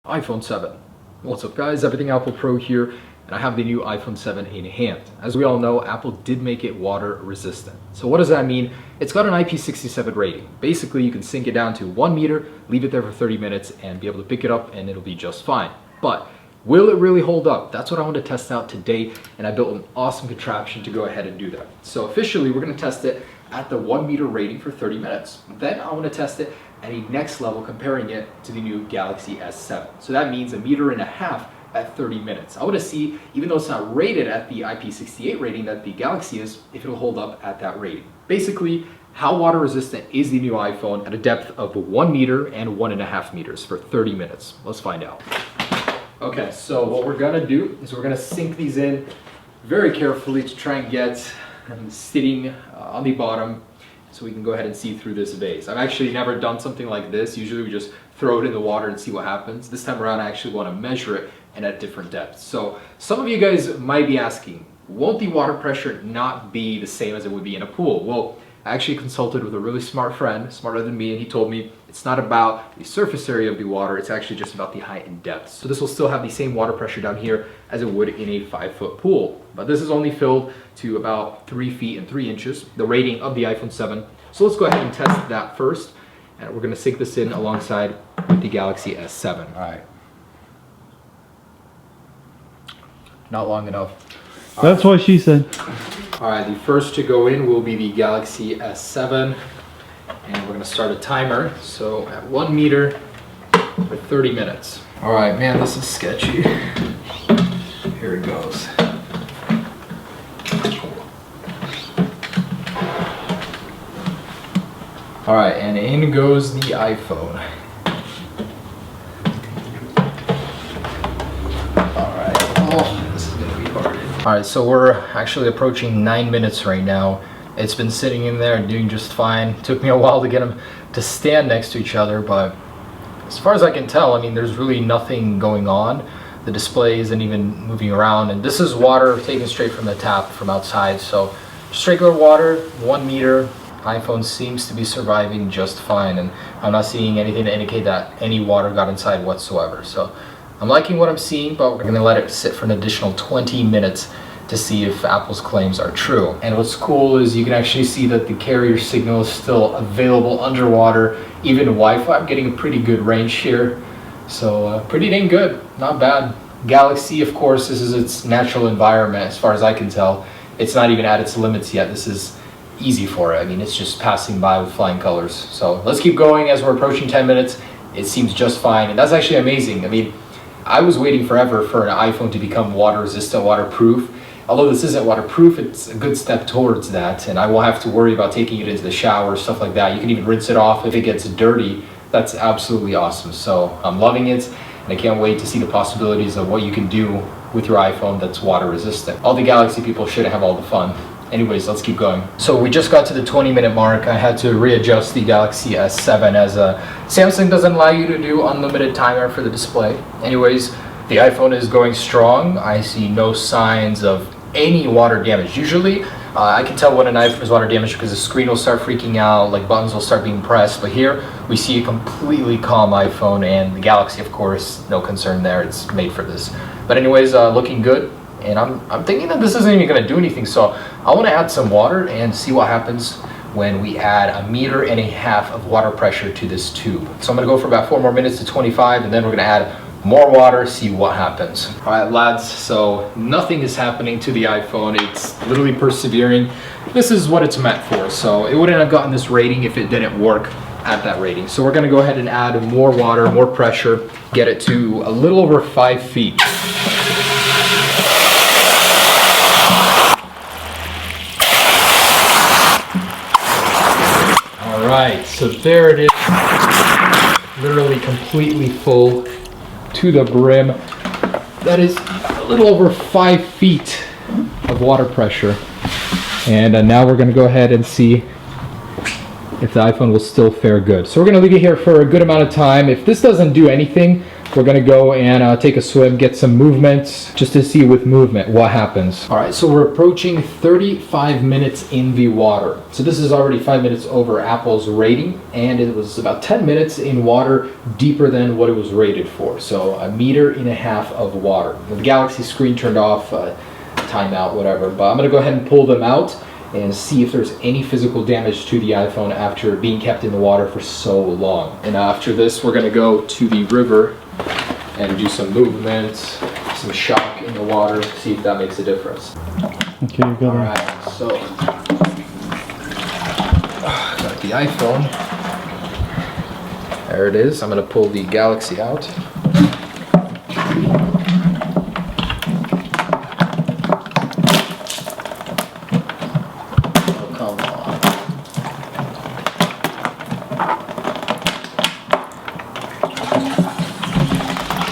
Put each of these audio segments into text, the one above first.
iPhone 7. What's up guys, Everything Apple Pro here, and I have the new iPhone 7 in hand. As we all know, Apple did make it water resistant. So what does that mean? It's got an IP67 rating. Basically, you can sink it down to 1 meter, leave it there for 30 minutes, and be able to pick it up and it'll be just fine. But will it really hold up? That's what I want to test out today, and I built an awesome contraption to go ahead and do that. So officially, we're going to test it at the 1 meter rating for 30 minutes. Then I want to test it at a next level, comparing it to the new Galaxy S7. So that means 1.5 meters at 30 minutes. I want to see, even though it's not rated at the IP68 rating that the Galaxy is, if it'll hold up at that rating. Basically, how water resistant is the new iPhone at a depth of 1 meter and 1.5 meters for 30 minutes. Let's find out. Okay, so what we're gonna do is we're gonna sink these in very carefully to try and get them sitting on the bottom so we can go ahead and see through this vase. I've actually never done something like this. Usually we just throw it in the water and see what happens. This time around I actually want to measure it and at different depths. So some of you guys might be asking, won't the water pressure not be the same as it would be in a pool? Well, I actually consulted with a really smart friend, smarter than me, and he told me it's not about the surface area of the water, it's actually just about the height and depth. So this will still have the same water pressure down here as it would in a 5-foot pool. But this is only filled to about 3 feet and 3 inches, the rating of the iPhone 7. So let's go ahead and test that first. And we're gonna sink this in alongside with the Galaxy S7. All right. Not long enough. That's what she said. All right, the first to go in will be the Galaxy S7, and we're gonna start a timer. So at 1 meter for 30 minutes. All right, man, this is sketchy. Here it goes. All right, and in goes the iPhone. Alright, so we're actually approaching 9 minutes right now. It's been sitting in there and doing just fine. It took me a while to get them to stand next to each other, but as far as I can tell, I mean, there's really nothing going on. The display isn't even moving around, and this is water taken straight from the tap from outside. So just regular water, 1 meter. iPhone seems to be surviving just fine, and I'm not seeing anything to indicate that any water got inside whatsoever. So I'm liking what I'm seeing, but we're gonna let it sit for an additional 20 minutes to see if Apple's claims are true. And what's cool is you can actually see that the carrier signal is still available underwater. Even Wi-Fi, I'm getting a pretty good range here. So pretty dang good, not bad. Galaxy, of course, this is its natural environment as far as I can tell. It's not even at its limits yet. This is easy for it. I mean, it's just passing by with flying colors. So let's keep going as we're approaching 10 minutes. It seems just fine, and that's actually amazing. I mean, I was waiting forever for an iPhone to become water resistant, waterproof. Although this isn't waterproof, it's a good step towards that, and I won't have to worry about taking it into the shower, stuff like that. You can even rinse it off if it gets dirty. That's absolutely awesome. So I'm loving it, and I can't wait to see the possibilities of what you can do with your iPhone that's water resistant. All the Galaxy people should have all the fun. Anyways, let's keep going. So we just got to the 20-minute mark. I had to readjust the Galaxy S7 as Samsung doesn't allow you to do unlimited timer for the display. Anyways, the iPhone is going strong. I see no signs of any water damage. Usually, I can tell when an iPhone is water damaged because the screen will start freaking out, like buttons will start being pressed. But here, we see a completely calm iPhone, and the Galaxy, of course, no concern there. It's made for this. But anyways, looking good. And I'm thinking that this isn't even going to do anything, so I want to add some water and see what happens when we add 1.5 meters of water pressure to this tube. So I'm going to go for about 4 more minutes to 25, and then we're going to add more water, see what happens. All right, lads, so nothing is happening to the iPhone. It's literally persevering. This is what it's meant for, so it wouldn't have gotten this rating if it didn't work at that rating. So we're going to go ahead and add more water, more pressure, get it to a little over 5 feet. Alright, so there it is, literally completely full to the brim. That is a little over 5 feet of water pressure. And now we're going to go ahead and see if the iPhone will still fare good. So we're going to leave it here for a good amount of time. If this doesn't do anything, we're gonna go and take a swim, get some movement, just to see with movement what happens. All right, so we're approaching 35 minutes in the water. So this is already 5 minutes over Apple's rating, and it was about 10 minutes in water deeper than what it was rated for. So 1.5 meters of water. The Galaxy screen turned off, timeout, whatever, but I'm gonna go ahead and pull them out and see if there's any physical damage to the iPhone after being kept in the water for so long. And after this, we're gonna go to the river and do some movement, some shock in the water, see if that makes a difference. Okay, you got it. Alright, so got the iPhone. There it is. I'm gonna pull the Galaxy out.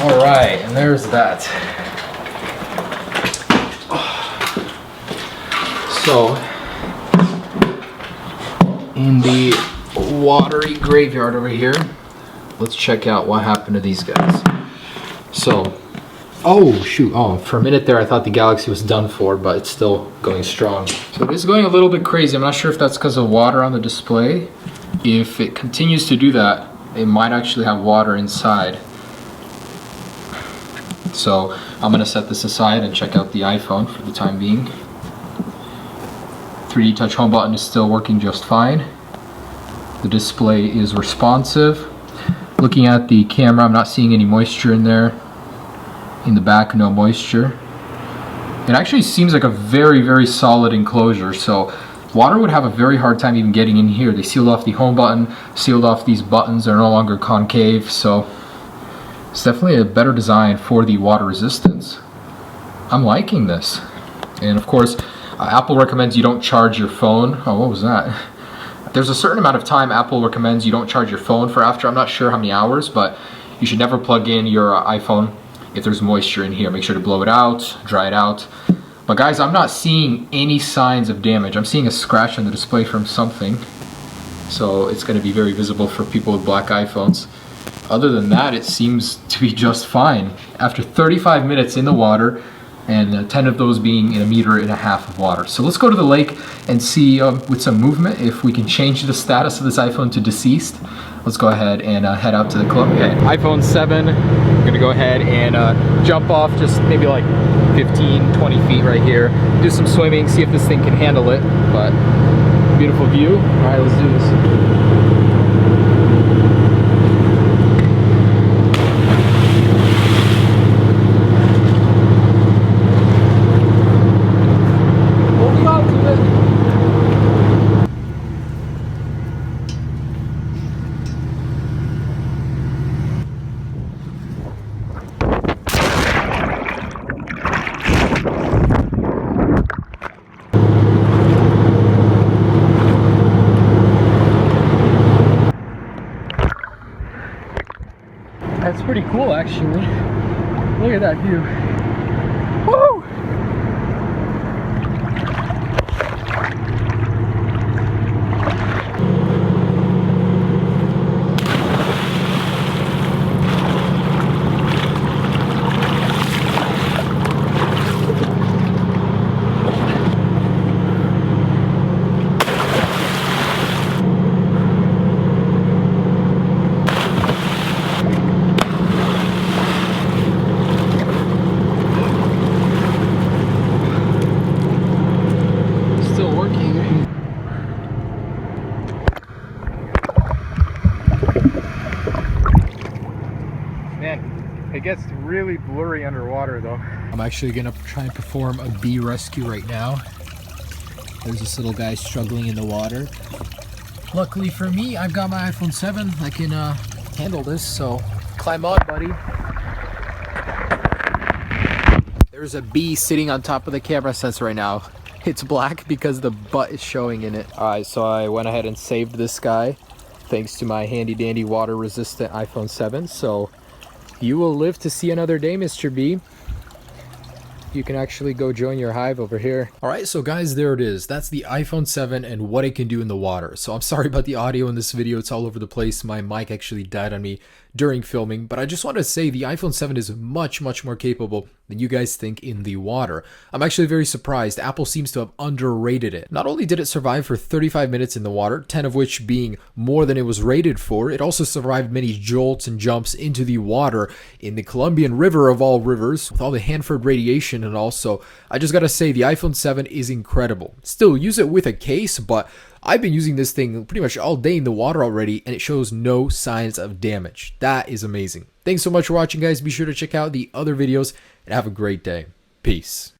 Alright, and there's that. So, in the watery graveyard over here, let's check out what happened to these guys. So, oh shoot, for a minute there I thought the Galaxy was done for, but it's still going strong. So it is going a little bit crazy. I'm not sure if that's because of water on the display. If it continues to do that, it might actually have water inside. So I'm gonna set this aside and check out the iPhone for the time being. 3D Touch Home button is still working just fine. The display is responsive. Looking at the camera, I'm not seeing any moisture in there. In the back, no moisture. It actually seems like a very, very solid enclosure, so water would have a very hard time even getting in here. They sealed off the home button, sealed off these buttons, they're no longer concave, so it's definitely a better design for the water resistance. I'm liking this. And of course, Apple recommends you don't charge your phone. Oh, what was that? There's a certain amount of time Apple recommends you don't charge your phone for after, I'm not sure how many hours, but you should never plug in your iPhone if there's moisture in here. Make sure to blow it out, dry it out. But guys, I'm not seeing any signs of damage. I'm seeing a scratch on the display from something. So it's gonna be very visible for people with black iPhones. Other than that, it seems to be just fine. After 35 minutes in the water, and 10 of those being in 1.5 meters of water. So let's go to the lake and see with some movement if we can change the status of this iPhone to deceased. Let's go ahead and head out to the club. Okay, iPhone 7, I'm gonna go ahead and jump off just maybe like 15, 20 feet right here. Do some swimming, see if this thing can handle it, but beautiful view. All right, let's do this. That's pretty cool, actually. Look at that view. Woo! It gets really blurry underwater though. I'm actually gonna try and perform a bee rescue right now. There's this little guy struggling in the water. Luckily for me, I've got my iPhone 7. I can handle this, so climb on, buddy. There's a bee sitting on top of the camera sensor right now. It's black because the butt is showing in it. Alright, so I went ahead and saved this guy thanks to my handy dandy water resistant iPhone 7. So you will live to see another day, Mr. B. You can actually go join your hive over here. All right, so guys, there it is. That's the iPhone 7 and what it can do in the water. So I'm sorry about the audio in this video. It's all over the place. My mic actually died on me during filming, but I just want to say the iPhone 7 is much more capable than you guys think in the water. I'm actually very surprised. Apple seems to have underrated it. Not only did it survive for 35 minutes in the water, 10 of which being more than it was rated for, it also survived many jolts and jumps into the water in the Colombian River of all rivers with all the Hanford radiation and all. So I just gotta say the iPhone 7 is incredible. Still, use it with a case, but I've been using this thing pretty much all day in the water already, and it shows no signs of damage. That is amazing. Thanks so much for watching, guys. Be sure to check out the other videos, and have a great day. Peace.